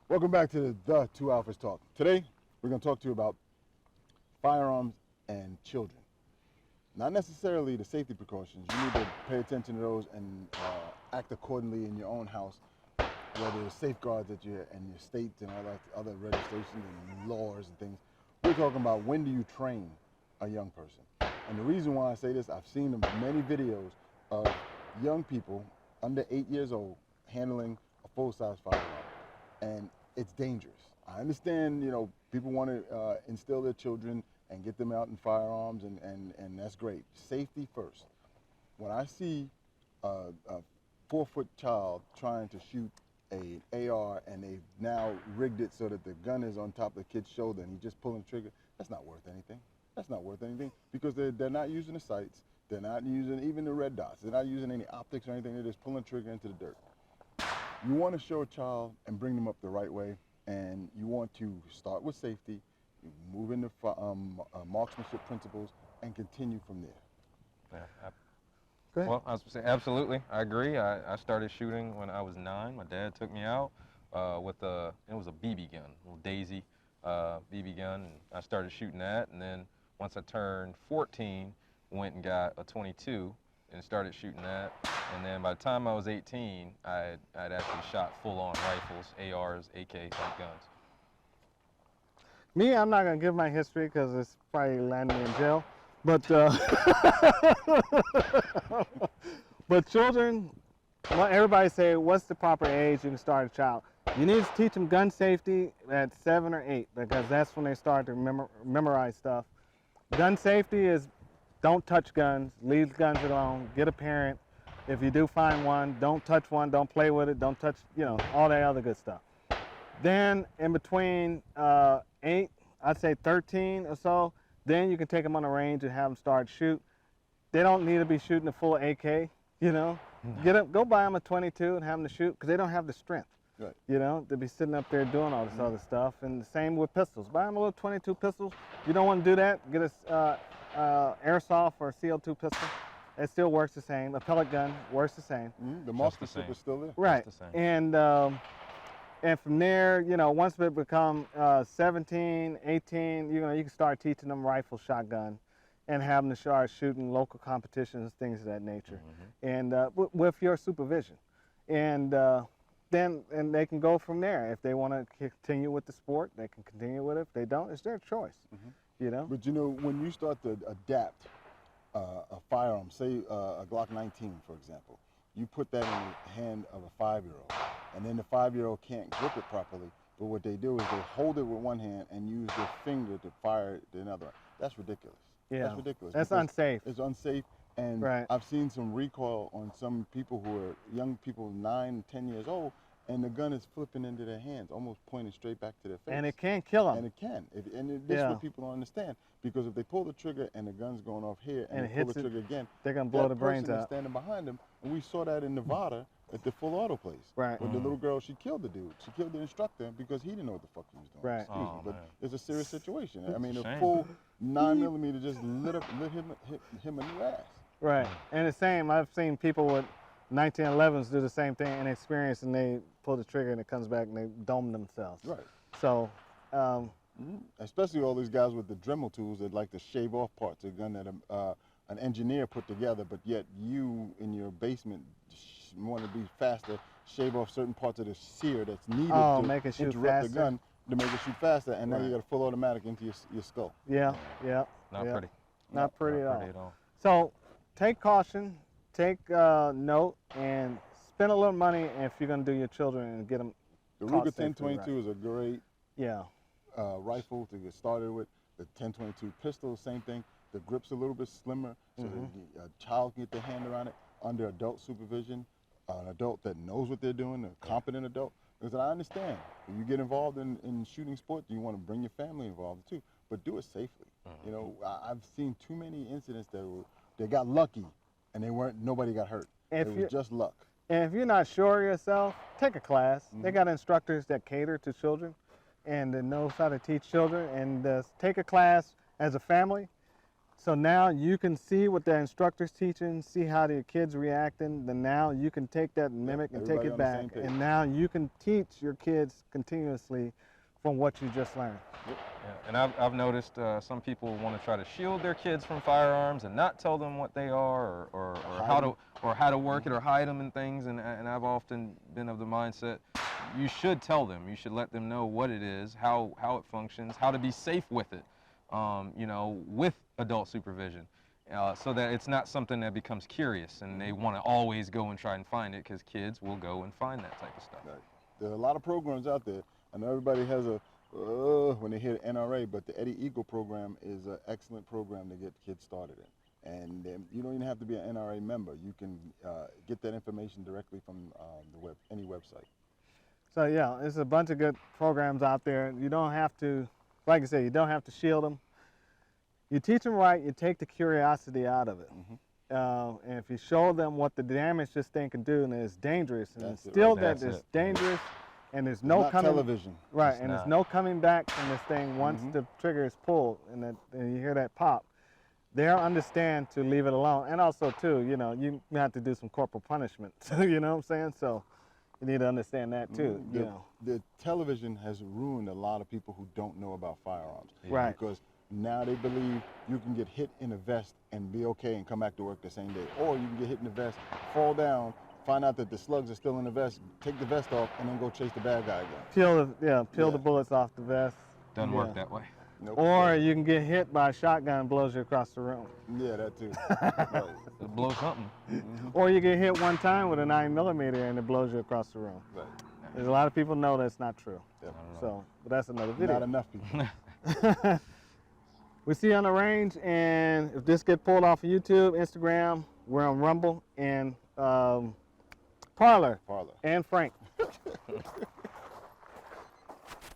Welcome back to the Two Alphas Talk. Today, we're going to talk to you about firearms and children. Not necessarily the safety precautions. You need to pay attention to those and act accordingly in your own house, whether there's safeguards that you're in your state and all that other registrations and laws and things. We're talking about when do you train a young person. And the reason why I say this, I've seen many videos of young people under 8 years old handling a full-size firearm. And it's dangerous. I understand, people want to instill their children and get them out in firearms, and that's great. Safety first. When I see a 4-foot child trying to shoot an AR and they've now rigged it so that the gun is on top of the kid's shoulder and he's just pulling the trigger, that's not worth anything. That's not worth anything because they're not using the sights. They're not using even the red dots. They're not using any optics or anything. They're just pulling the trigger into the dirt. You want to show a child and bring them up the right way, and you want to start with safety, move into marksmanship principles, and continue from there. Yeah. Go ahead. Well, I was saying, absolutely, I agree. I started shooting when I was 9. My dad took me out with it was a BB gun, a little Daisy BB gun, and I started shooting that. And then once I turned 14, went and got a 22 and started shooting that. And then by the time I was 18, I'd actually shot full-on rifles, ARs, AK type guns. Me, I'm not going to give my history because it's probably landing me in jail. But, but children, well, everybody say, what's the proper age you can start a child? You need to teach them gun safety at 7 or 8 because that's when they start to memorize stuff. Gun safety is don't touch guns, leave guns alone, get a parent. If you do find one, don't touch one, don't play with it, don't touch, all that other good stuff. Then in between 8, I'd say 13 or so, then you can take them on the range and have them start shoot. They don't need to be shooting a full AK, go buy them a 22 and have them to shoot because they don't have the strength, Right. to be sitting up there doing all this other stuff. And the same with pistols. Buy them a little 22 pistols. You don't want to do that, get a airsoft or CO2 pistol. It still works the same. A pellet gun works the same. The marksmanship is still there. Right. Just the same. And from there, once they become 17, 18, you can start teaching them rifle, shotgun, and have them to start shooting local competitions, things of that nature, and with your supervision. And then they can go from there. If they want to continue with the sport, they can continue with it. If they don't, it's their choice. But when you start to adapt a firearm, say a Glock 19, for example, you put that in the hand of a 5-year-old, and then the 5-year-old can't grip it properly. But what they do is they hold it with one hand and use their finger to fire it the other. That's ridiculous. Yeah, that's ridiculous. That's unsafe. It's unsafe, and Right. I've seen some recoil on some people who are young people, 9, 10 years old, and the gun is flipping into their hands, almost pointing straight back to their face. And it can kill them. And it can. This is what people don't understand. Because if they pull the trigger and the gun's going off here and they pull the trigger again, they're going to blow the brains that person out. is standing behind them. And we saw that in Nevada at the Full Auto place. Right. With the little girl, she killed the dude. She killed the instructor because he didn't know what the fuck he was doing. Right. Excuse me, but man. it's a serious situation. I mean, a a shame. full 9mm just lit him a new ass. Right. And the same, I've seen people with 1911s do the same thing and experience, and they pull the trigger and it comes back and they dome themselves. Right. So, Especially all these guys with the Dremel tools that like to shave off parts of a gun that an engineer put together, but yet you in your basement want to be faster, shave off certain parts of the sear that's needed to make it shoot interrupt faster. the gun to make it shoot faster, and now Right. you got a full automatic into your skull. yeah. Not yeah. pretty. Not pretty, Not at pretty all. at all. So, take caution, take note, and spend a little money if you're going to do your children and get them The taught Ruger safely, 1022 is a great Yeah. rifle to get started with. The 1022 pistol, same thing. The grip's a little bit slimmer, so that a child can get their hand around it under adult supervision, an adult that knows what they're doing, a competent adult. Because I understand, when you get involved in shooting sports, you want to bring your family involved too, but do it safely. I've seen too many incidents they got lucky, and nobody got hurt. It was just luck. And if you're not sure of yourself, take a class. They got instructors that cater to children and that knows how to teach children, and take a class as a family So now you can see what the instructor's teaching, see how the kids reacting. Then now you can take that and mimic and take everybody it on the same back. page. And now you can teach your kids continuously from what you just learned. Yeah, and I've noticed some people want to try to shield their kids from firearms and not tell them what they are, or how to work it, or hide them and things. And I've often been of the mindset, you should tell them. You should let them know what it is, how it functions, how to be safe with it. You know, with adult supervision, so that it's not something that becomes curious and they want to always go and try and find it, because kids will go and find that type of stuff. Right. There are a lot of programs out there. I know everybody has a when they hear NRA, but the Eddie Eagle program is an excellent program to get kids started in. And you don't even have to be an NRA member. You can get that information directly from any website. So yeah, there's a bunch of good programs out there. You don't have to, like I said, you don't have to shield them. You teach them right, you take the curiosity out of it. And if you show them what the damage this thing can do, and it's dangerous, and That's it, still right. that That's it's it. dangerous, and there's It's no not coming, television. right, It's and there's not. no coming back from this thing once the trigger is pulled, and you hear that pop. They'll understand to leave it alone. And also too, you know, you have to do some corporal punishment. You know what I'm saying? So you need to understand that too. You know. The television has ruined a lot of people who don't know about firearms. Right. Because now they believe you can get hit in a vest and be okay and come back to work the same day. Or you can get hit in the vest, fall down, find out that the slugs are still in the vest, take the vest off, and then go chase the bad guy again. Peel the Yeah. bullets off the vest. Doesn't Yeah. work that way. Nope. Or you can get hit by a shotgun and blows you across the room. Yeah, that too. Right. It blows something. Or you get hit one time with a 9mm and it blows you across the room. Right. There's a lot of people know that's not true. Yep. So, but that's another video. Not enough people. We see you on the range, and if this get pulled off of YouTube, Instagram, we're on Rumble and Parlor Parlor. and Frank.